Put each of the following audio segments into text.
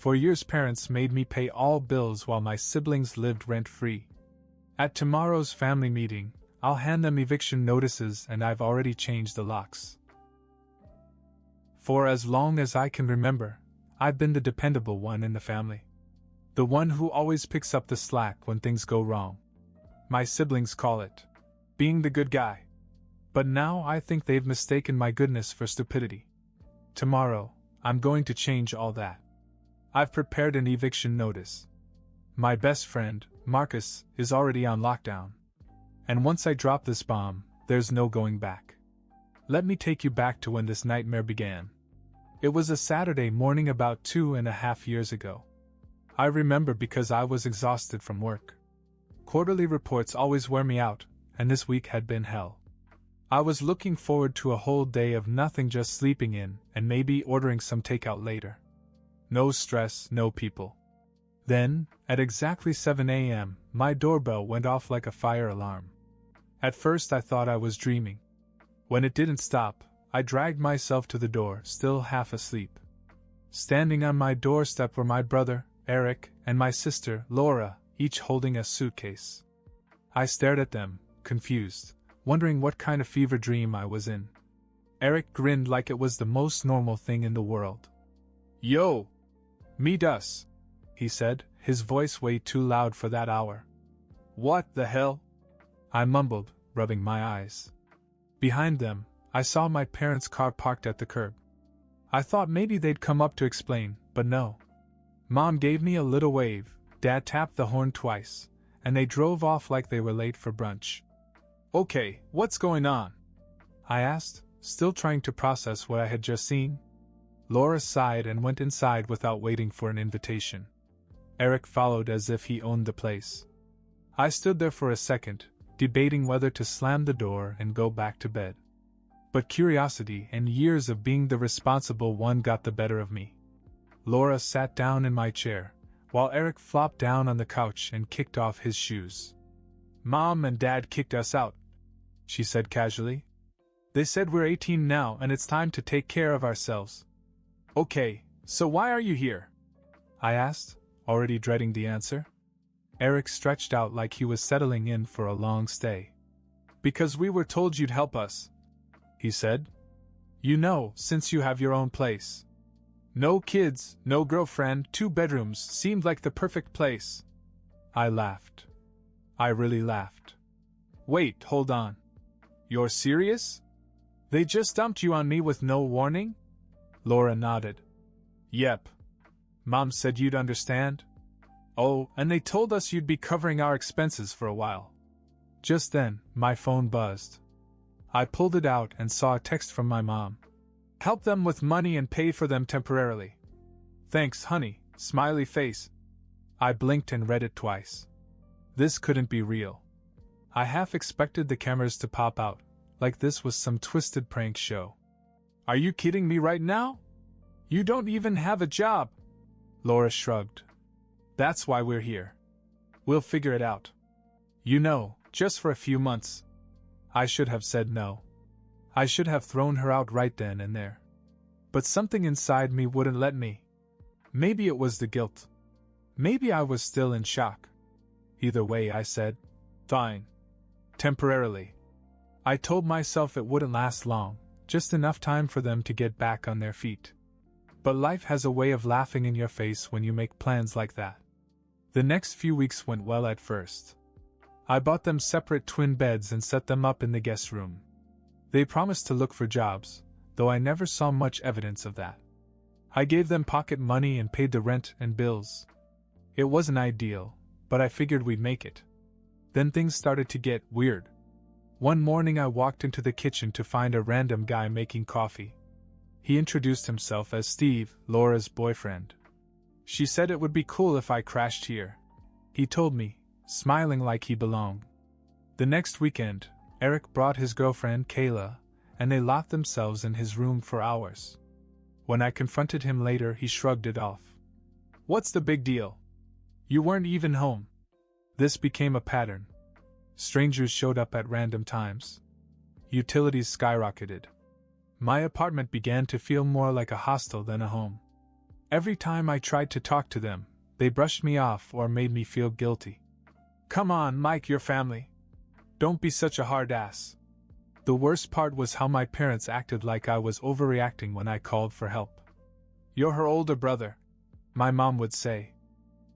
For years parents made me pay all bills while my siblings lived rent-free. At tomorrow's family meeting, I'll hand them eviction notices and I've already changed the locks. For as long as I can remember, I've been the dependable one in the family. The one who always picks up the slack when things go wrong. My siblings call it being the good guy. But now I think they've mistaken my goodness for stupidity. Tomorrow, I'm going to change all that. I've prepared an eviction notice. My best friend, Marcus, is already on lockdown. And once I drop this bomb, there's no going back. Let me take you back to when this nightmare began. It was a Saturday morning about 2.5 years ago. I remember because I was exhausted from work. Quarterly reports always wear me out, and this week had been hell. I was looking forward to a whole day of nothing, just sleeping in and maybe ordering some takeout later. No stress, no people. Then, at exactly 7 a.m., my doorbell went off like a fire alarm. At first I thought I was dreaming. When it didn't stop, I dragged myself to the door, still half asleep. Standing on my doorstep were my brother, Eric, and my sister, Laura, each holding a suitcase. I stared at them, confused, wondering what kind of fever dream I was in. Eric grinned like it was the most normal thing in the world. "Yo! Meet us," he said, his voice way too loud for that hour. "What the hell?" I mumbled, rubbing my eyes. Behind them, I saw my parents' car parked at the curb. I thought maybe they'd come up to explain, but no. Mom gave me a little wave, Dad tapped the horn twice, and they drove off like they were late for brunch. "Okay, what's going on?" I asked, still trying to process what I had just seen. Laura sighed and went inside without waiting for an invitation. Eric followed as if he owned the place. I stood there for a second, debating whether to slam the door and go back to bed. But curiosity and years of being the responsible one got the better of me. Laura sat down in my chair, while Eric flopped down on the couch and kicked off his shoes. "Mom and Dad kicked us out," she said casually. "They said we're 18 now and it's time to take care of ourselves." "Okay, so why are you here?" I asked, already dreading the answer. Eric stretched out like he was settling in for a long stay. "Because we were told you'd help us," he said. "You know, since you have your own place. No kids, no girlfriend, 2 bedrooms seemed like the perfect place." I laughed. I really laughed. "Wait, hold on. You're serious? They just dumped you on me with no warning?" Laura nodded. "Yep. Mom said you'd understand. Oh, and they told us you'd be covering our expenses for a while." Just then, my phone buzzed. I pulled it out and saw a text from my mom. "Help them with money and pay for them temporarily. Thanks, honey, smiley face." I blinked and read it twice. This couldn't be real. I half expected the cameras to pop out, like this was some twisted prank show. "Are you kidding me right now? You don't even have a job." Laura shrugged. "That's why we're here. We'll figure it out. You know, just for a few months." I should have said no. I should have thrown her out right then and there. But something inside me wouldn't let me. Maybe it was the guilt. Maybe I was still in shock. Either way, I said, "Fine. Temporarily." I told myself it wouldn't last long, just enough time for them to get back on their feet. But life has a way of laughing in your face when you make plans like that. The next few weeks went well at first. I bought them separate twin beds and set them up in the guest room. They promised to look for jobs, though I never saw much evidence of that. I gave them pocket money and paid the rent and bills. It wasn't ideal, but I figured we'd make it. Then things started to get weird. One morning I walked into the kitchen to find a random guy making coffee. He introduced himself as Steve, Laura's boyfriend. She said it would be cool if I crashed here. He told me, smiling like he belonged. The next weekend, Eric brought his girlfriend Kayla, and they locked themselves in his room for hours. When I confronted him later, he shrugged it off. "What's the big deal? You weren't even home." This became a pattern. Strangers showed up at random times. Utilities skyrocketed. My apartment began to feel more like a hostel than a home. Every time I tried to talk to them, they brushed me off or made me feel guilty. Come on, Mike, your family. Don't be such a hard ass. The worst part was how my parents acted like I was overreacting when I called for help. You're her older brother, my mom would say.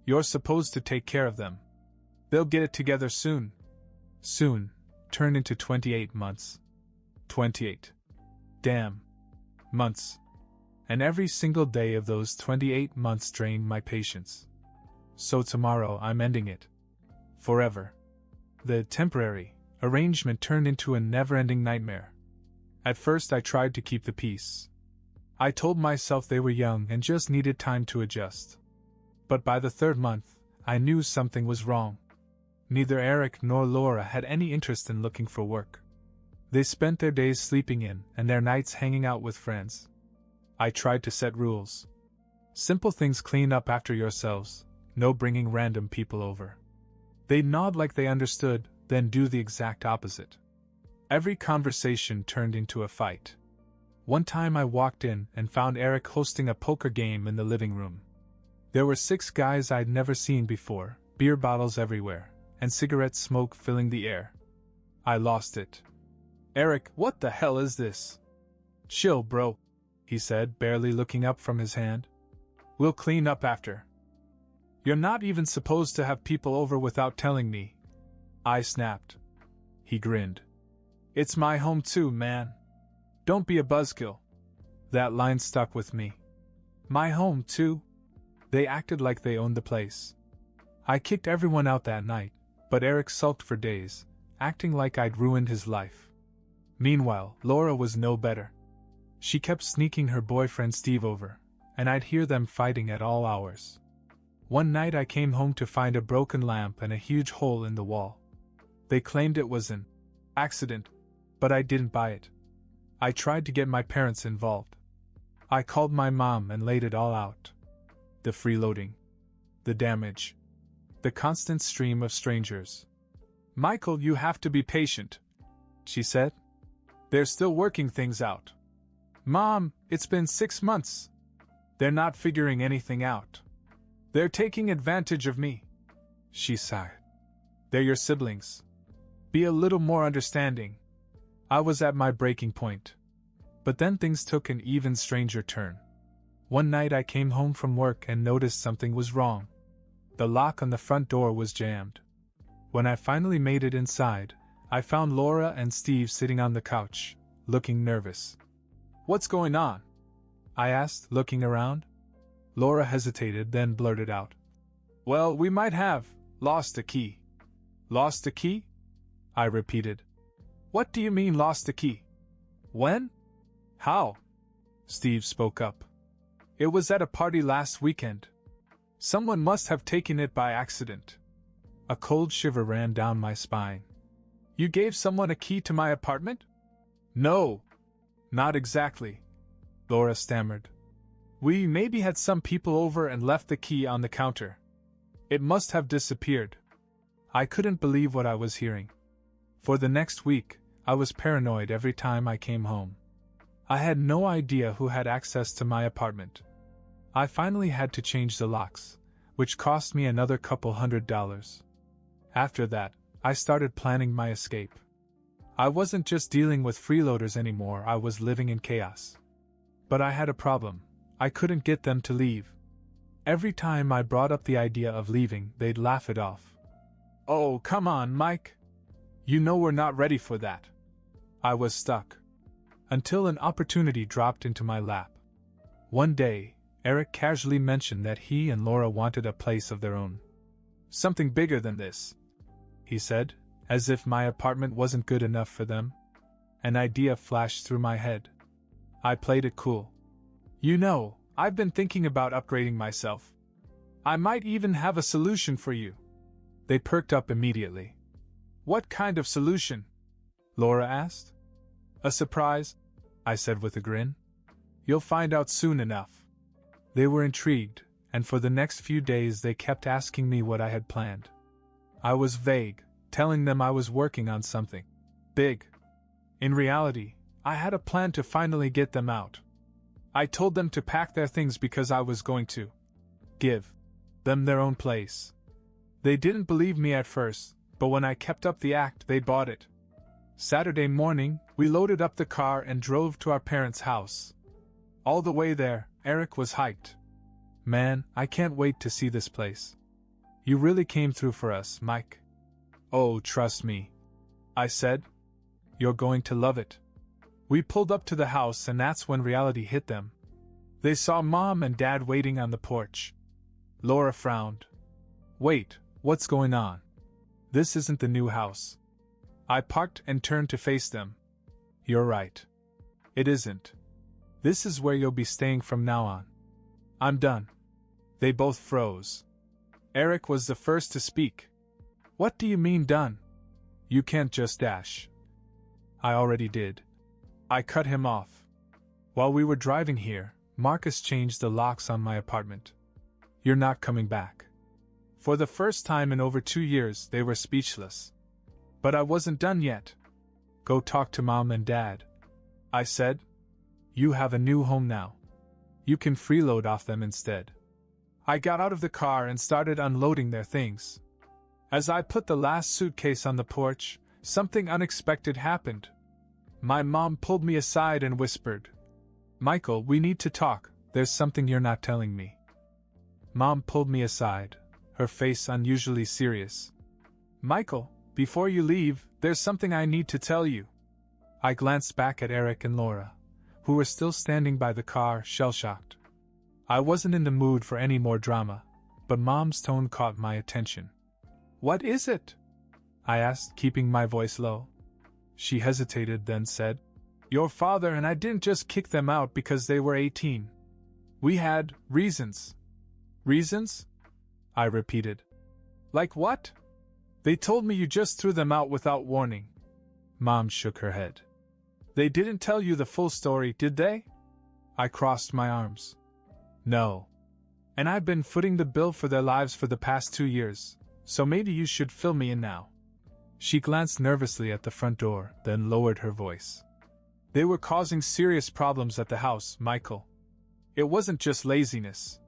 You're supposed to take care of them. They'll get it together soon. Soon turned into 28 months. 28. Damn. Months. And every single day of those 28 months drained my patience. So tomorrow I'm ending it. Forever. The temporary arrangement turned into a never-ending nightmare. At first I tried to keep the peace. I told myself they were young and just needed time to adjust. But by the third month, I knew something was wrong. Neither Eric nor Laura had any interest in looking for work. They spent their days sleeping in and their nights hanging out with friends. I tried to set rules. Simple things: clean up after yourselves, no bringing random people over. They'd nod like they understood, then do the exact opposite. Every conversation turned into a fight. One time I walked in and found Eric hosting a poker game in the living room. There were 6 guys I'd never seen before, beer bottles everywhere, and cigarette smoke filling the air. I lost it. Eric, what the hell is this? Chill, bro, he said, barely looking up from his hand. We'll clean up after. You're not even supposed to have people over without telling me. I snapped. He grinned. It's my home too, man. Don't be a buzzkill. That line stuck with me. My home too? They acted like they owned the place. I kicked everyone out that night, but Eric sulked for days, acting like I'd ruined his life. Meanwhile, Laura was no better. She kept sneaking her boyfriend Steve over, and I'd hear them fighting at all hours. One night I came home to find a broken lamp and a huge hole in the wall. They claimed it was an accident, but I didn't buy it. I tried to get my parents involved. I called my mom and laid it all out. The freeloading. The damage. The constant stream of strangers. Michael, you have to be patient, she said. They're still working things out. Mom, it's been 6 months. They're not figuring anything out. They're taking advantage of me, she sighed. They're your siblings. Be a little more understanding. I was at my breaking point. But then things took an even stranger turn. One night I came home from work and noticed something was wrong. The lock on the front door was jammed. When I finally made it inside, I found Laura and Steve sitting on the couch, looking nervous. What's going on? I asked, looking around. Laura hesitated, then blurted out. Well, we might have lost a key. Lost a key? I repeated. What do you mean lost a key? When? How? Steve spoke up. It was at a party last weekend. Someone must have taken it by accident. A cold shiver ran down my spine. You gave someone a key to my apartment? No. Not exactly, Laura stammered. We maybe had some people over and left the key on the counter. It must have disappeared. I couldn't believe what I was hearing. For the next week, I was paranoid every time I came home. I had no idea who had access to my apartment. I finally had to change the locks, which cost me another couple $100. After that, I started planning my escape. I wasn't just dealing with freeloaders anymore, I was living in chaos. But I had a problem. I couldn't get them to leave. Every time I brought up the idea of leaving, they'd laugh it off. Oh, come on, Mike. You know we're not ready for that. I was stuck. Until an opportunity dropped into my lap. One day, Eric casually mentioned that he and Laura wanted a place of their own. Something bigger than this, he said, as if my apartment wasn't good enough for them. An idea flashed through my head. I played it cool. You know, I've been thinking about upgrading myself. I might even have a solution for you. They perked up immediately. What kind of solution? Laura asked. A surprise, I said with a grin. You'll find out soon enough. They were intrigued, and for the next few days they kept asking me what I had planned. I was vague, telling them I was working on something big. In reality, I had a plan to finally get them out. I told them to pack their things because I was going to give them their own place. They didn't believe me at first, but when I kept up the act, they bought it. Saturday morning, we loaded up the car and drove to our parents' house. All the way there, Eric was hyped. Man, I can't wait to see this place. You really came through for us, Mike. Oh, trust me, I said. You're going to love it. We pulled up to the house and that's when reality hit them. They saw Mom and Dad waiting on the porch. Laura frowned. Wait, what's going on? This isn't the new house. I parked and turned to face them. You're right. It isn't. This is where you'll be staying from now on. I'm done. They both froze. Eric was the first to speak. What do you mean done? You can't just dash. I already did. I cut him off. While we were driving here, Marcus changed the locks on my apartment. You're not coming back. For the first time in over 2 years, they were speechless. But I wasn't done yet. Go talk to Mom and Dad, I said. You have a new home now. You can freeload off them instead. I got out of the car and started unloading their things. As I put the last suitcase on the porch, something unexpected happened. My mom pulled me aside and whispered, Michael, we need to talk, there's something you're not telling me. Mom pulled me aside, her face unusually serious. Michael, before you leave, there's something I need to tell you. I glanced back at Eric and Laura, who were still standing by the car, shell-shocked. I wasn't in the mood for any more drama, but Mom's tone caught my attention. What is it? I asked, keeping my voice low. She hesitated, then said, Your father and I didn't just kick them out because they were 18. We had reasons. Reasons? I repeated. Like what? They told me you just threw them out without warning. Mom shook her head. They didn't tell you the full story, did they? I crossed my arms. No. And I've been footing the bill for their lives for the past 2 years, so maybe you should fill me in now. She glanced nervously at the front door, then lowered her voice. They were causing serious problems at the house, Michael. It wasn't just laziness.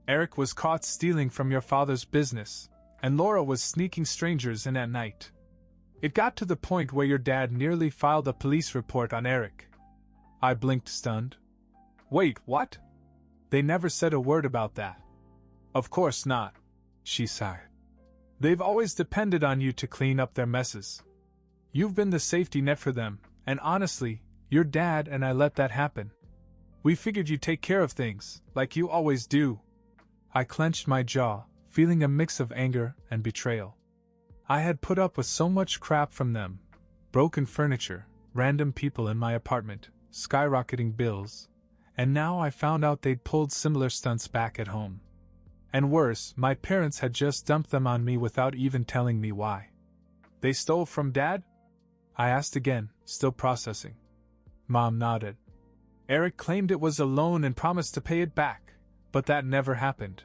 Eric was caught stealing from your father's business, and Laura was sneaking strangers in at night. It got to the point where your dad nearly filed a police report on Eric. I blinked, stunned. Wait, what? They never said a word about that. Of course not, she sighed. They've always depended on you to clean up their messes. You've been the safety net for them, and honestly, your dad and I let that happen. We figured you'd take care of things, like you always do. I clenched my jaw, feeling a mix of anger and betrayal. I had put up with so much crap from them. Broken furniture, random people in my apartment, skyrocketing bills, and now I found out they'd pulled similar stunts back at home. And worse, my parents had just dumped them on me without even telling me why. They stole from Dad? I asked again, still processing. Mom nodded. Eric claimed it was a loan and promised to pay it back, but that never happened.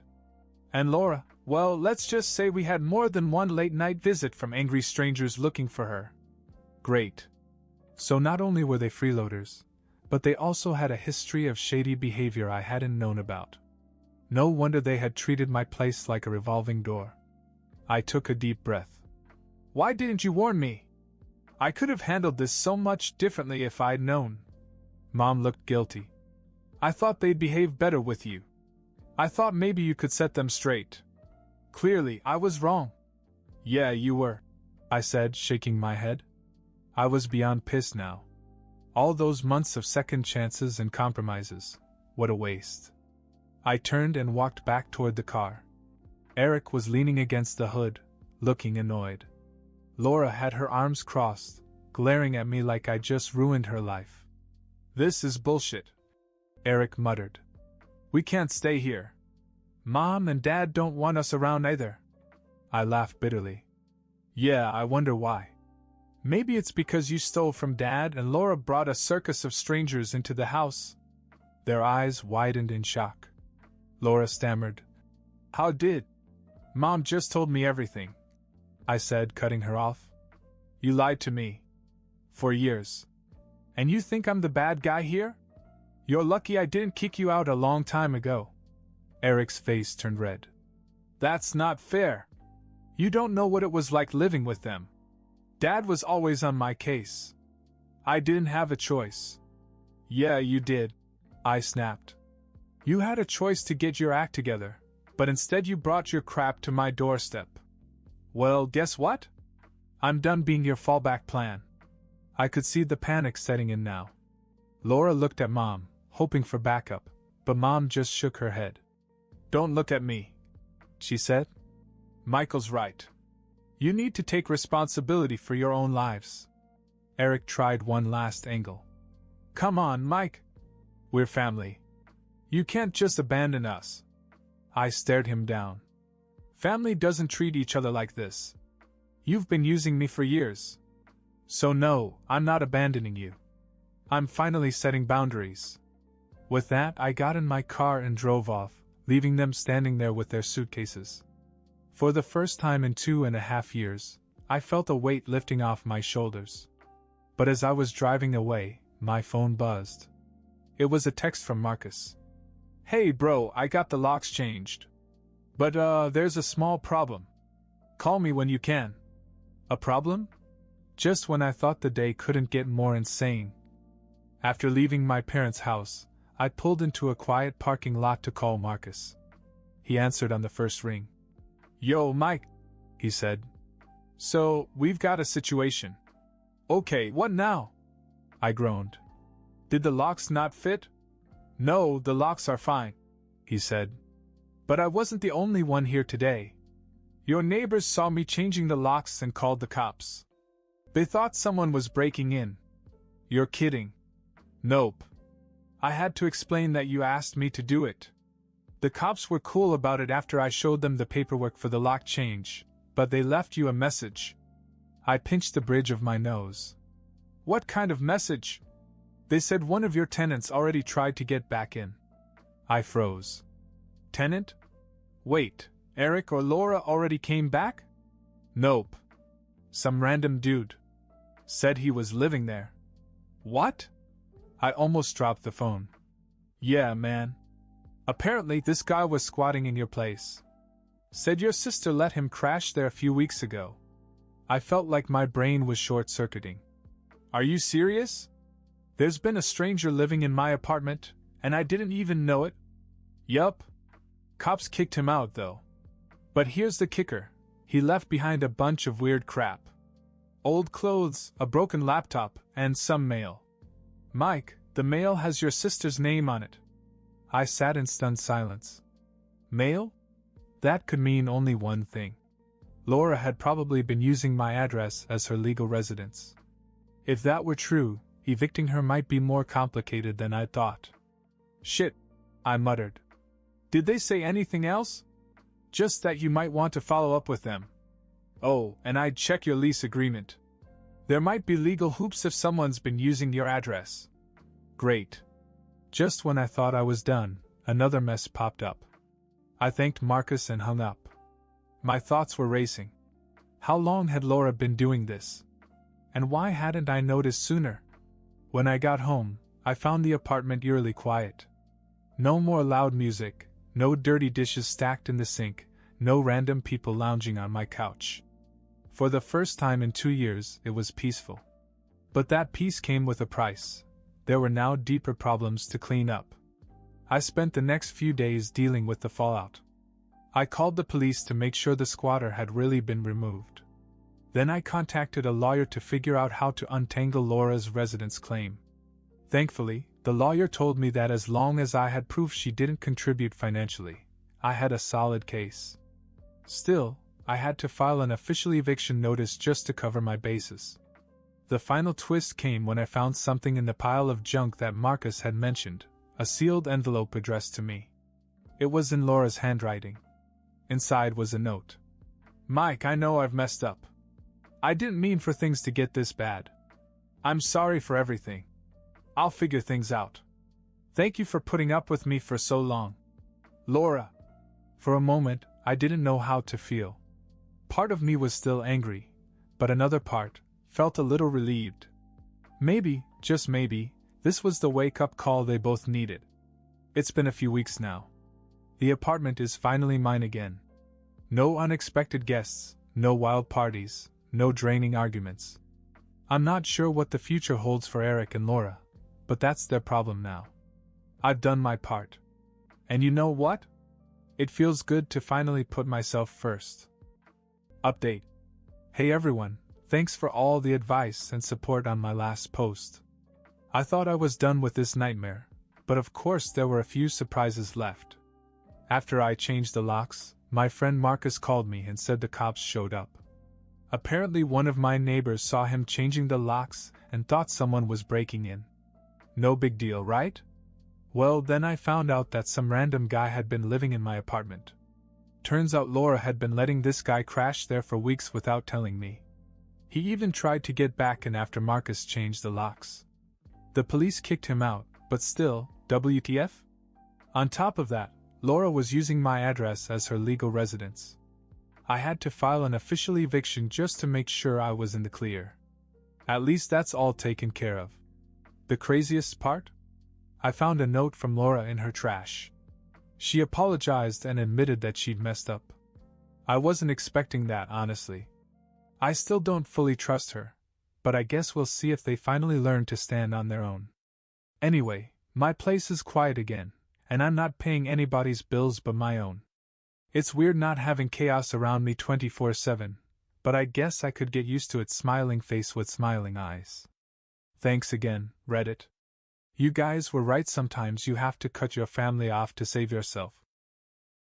And Laura, well, let's just say we had more than one late-night visit from angry strangers looking for her. Great. So not only were they freeloaders, but they also had a history of shady behavior I hadn't known about. No wonder they had treated my place like a revolving door. I took a deep breath. Why didn't you warn me? I could have handled this so much differently if I'd known. Mom looked guilty. I thought they'd behave better with you. I thought maybe you could set them straight. Clearly, I was wrong. Yeah, you were, I said, shaking my head. I was beyond pissed now. All those months of second chances and compromises, what a waste. I turned and walked back toward the car. Eric was leaning against the hood, looking annoyed. Laura had her arms crossed, glaring at me like I just ruined her life. This is bullshit, Eric muttered. We can't stay here. Mom and Dad don't want us around either. I laughed bitterly. Yeah, I wonder why. Maybe it's because you stole from Dad and Laura brought a circus of strangers into the house. Their eyes widened in shock. Laura stammered. How did? Mom just told me everything, I said, cutting her off. You lied to me. For years. And you think I'm the bad guy here? You're lucky I didn't kick you out a long time ago. Eric's face turned red. That's not fair. You don't know what it was like living with them. Dad was always on my case. I didn't have a choice. Yeah, you did, I snapped. You had a choice to get your act together, but instead you brought your crap to my doorstep. Well, guess what? I'm done being your fallback plan. I could see the panic setting in now. Laura looked at Mom, hoping for backup, but Mom just shook her head. Don't look at me, she said. Michael's right. You need to take responsibility for your own lives. Eric tried one last angle. Come on, Mike. We're family. You can't just abandon us. I stared him down. Family doesn't treat each other like this. You've been using me for years. So no, I'm not abandoning you. I'm finally setting boundaries. With that, I got in my car and drove off, leaving them standing there with their suitcases. For the first time in 2.5 years, I felt a weight lifting off my shoulders. But as I was driving away, my phone buzzed. It was a text from Marcus. Hey bro, I got the locks changed. But there's a small problem. Call me when you can. A problem? Just when I thought the day couldn't get more insane. After leaving my parents' house, I pulled into a quiet parking lot to call Marcus. He answered on the first ring. Yo, Mike, he said. So, we've got a situation. Okay, what now? I groaned. Did the locks not fit? No, the locks are fine, he said. But I wasn't the only one here today. Your neighbors saw me changing the locks and called the cops. They thought someone was breaking in. You're kidding. Nope. I had to explain that you asked me to do it. The cops were cool about it after I showed them the paperwork for the lock change, but they left you a message. I pinched the bridge of my nose. What kind of message? They said one of your tenants already tried to get back in. I froze. Tenant? Wait, Eric or Laura already came back? Nope. Some random dude. Said he was living there. What? I almost dropped the phone. Yeah, man. Apparently this guy was squatting in your place. Said your sister let him crash there a few weeks ago. I felt like my brain was short-circuiting. Are you serious? There's been a stranger living in my apartment, and I didn't even know it? Yup. Cops kicked him out, though. But here's the kicker. He left behind a bunch of weird crap. Old clothes, a broken laptop, and some mail. Mike, the mail has your sister's name on it. I sat in stunned silence. Mail? That could mean only one thing. Laura had probably been using my address as her legal residence. If that were true, evicting her might be more complicated than I thought. Shit, I muttered. Did they say anything else? Just that you might want to follow up with them. Oh, and I'd check your lease agreement. There might be legal hoops if someone's been using your address. Great. Just when I thought I was done, another mess popped up. I thanked Marcus and hung up. My thoughts were racing. How long had Laura been doing this? And why hadn't I noticed sooner? When I got home, I found the apartment eerily quiet. No more loud music, no dirty dishes stacked in the sink, no random people lounging on my couch. For the first time in 2 years, it was peaceful. But that peace came with a price. There were now deeper problems to clean up. I spent the next few days dealing with the fallout. I called the police to make sure the squatter had really been removed. Then I contacted a lawyer to figure out how to untangle Laura's residence claim. Thankfully, the lawyer told me that as long as I had proof she didn't contribute financially, I had a solid case. Still, I had to file an official eviction notice just to cover my bases. The final twist came when I found something in the pile of junk that Marcus had mentioned, a sealed envelope addressed to me. It was in Laura's handwriting. Inside was a note. Mike, I know I've messed up. I didn't mean for things to get this bad. I'm sorry for everything. I'll figure things out. Thank you for putting up with me for so long. Laura. For a moment, I didn't know how to feel. Part of me was still angry, but another part felt a little relieved. Maybe, just maybe, This was the wake-up call they both needed. It's been a few weeks now. The apartment is finally mine again. No unexpected guests, no wild parties, no draining arguments. I'm not sure what the future holds for Eric and Laura, but that's their problem now. I've done my part. And you know what? It feels good to finally put myself first. Update. Hey everyone, thanks for all the advice and support on my last post. I thought I was done with this nightmare, but of course there were a few surprises left. After I changed the locks, my friend Marcus called me and said the cops showed up. Apparently one of my neighbors saw him changing the locks and thought someone was breaking in. No big deal, right? Well, then I found out that some random guy had been living in my apartment. Turns out Laura had been letting this guy crash there for weeks without telling me. He even tried to get back in after Marcus changed the locks. The police kicked him out, but still, WTF? On top of that, Laura was using my address as her legal residence. I had to file an official eviction just to make sure I was in the clear. At least that's all taken care of. The craziest part? I found a note from Laura in her trash. She apologized and admitted that she'd messed up. I wasn't expecting that, honestly. I still don't fully trust her, but I guess we'll see if they finally learn to stand on their own. Anyway, my place is quiet again, and I'm not paying anybody's bills but my own. It's weird not having chaos around me 24/7, but I guess I could get used to its smiling face with smiling eyes. Thanks again, Reddit. You guys were right, sometimes you have to cut your family off to save yourself.